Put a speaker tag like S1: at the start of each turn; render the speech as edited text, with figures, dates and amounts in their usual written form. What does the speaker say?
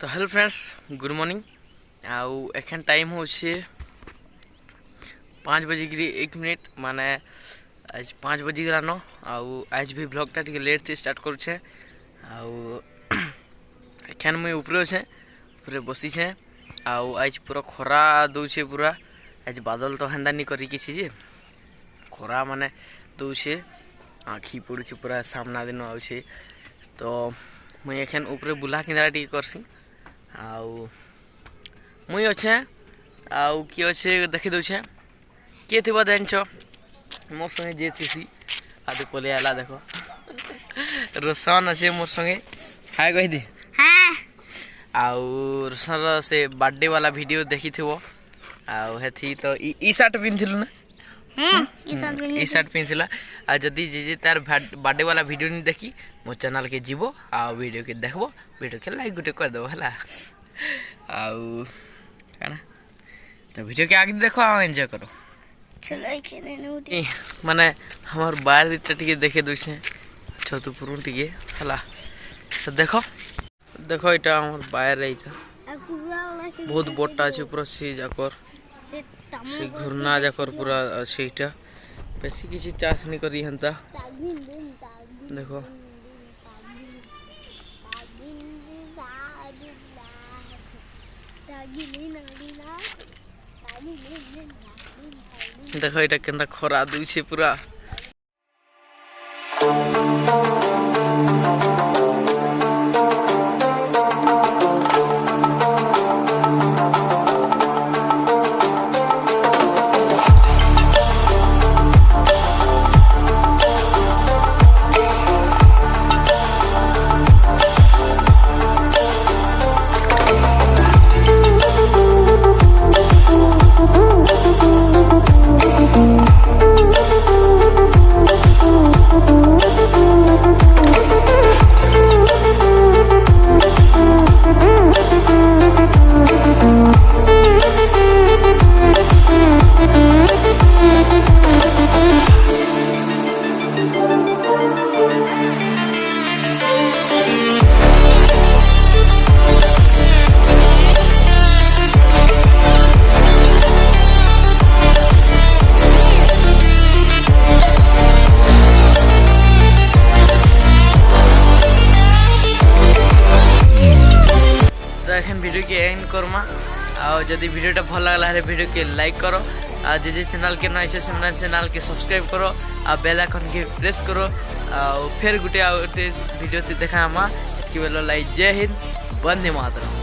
S1: तो hello friends good morning आउ एखन टाइम हो 5:01 माने आज 5 बजिगलान आउ आज भी ब्लॉगटा टी लेट से स्टार्ट करुछे आउ एखन मुई ऊपर छे ऊपर बसी छे आउ आज पूरा खरा दौछे पूरा आज बादल तो हेंदा नहीं करी किसी जे खरा माने दौछे आँखी पड़ुछे पूरा सामना दिन आउछे तो मुई एखन ऊपर बुला किंदा टी करसी आउ मुई अच्छे आउ किए अच्छे देखी दौछे किए थी जानछ मोर संगे जे थी आदि पलि आला देख रोशन अच्छे मोर संगे हाय कही दे आउ रोशन से बर्थडे वाला वीडियो देखी थी आउ हेथी तो ई शर्ट पिंधिलु ना ई शर्ट पिंधिला आ जदी जे तार बर्थडे वाला वीडियो नहीं देखी मो चैनल के जीवो आ वीडियो के देखबो वीडियो के लाइक गुटे कर दो हला आउ काना तो वीडियो के आगे देखो आ एंजॉय करो
S2: चलो खेने न
S1: माने हमर बाहर दिटा टिके देखे दोछे छतु पुरुन टिके हला तो देखो देखो इटा हमर बाहर एटा बहुत बोटा আছে পুরো সেই জাকর সেই ঘুরনা জাকর পুরা সেইটা বেশি কিছু চাষ নি করি হন্তা দেখো देखो এটা কেনতা খরা দুইছে পুরা वीडियो के एंड करमा और जदि वीडियोटा भल लगला है वीडियो के लाइक करो आ जे चैनल के नई से चैनल के सब्सक्राइब करो आ बेल आइकन के प्रेस करो आ फिर गुटे वीडियो देखा कि बोलो लाइक जय हिंद वंदे मातरम।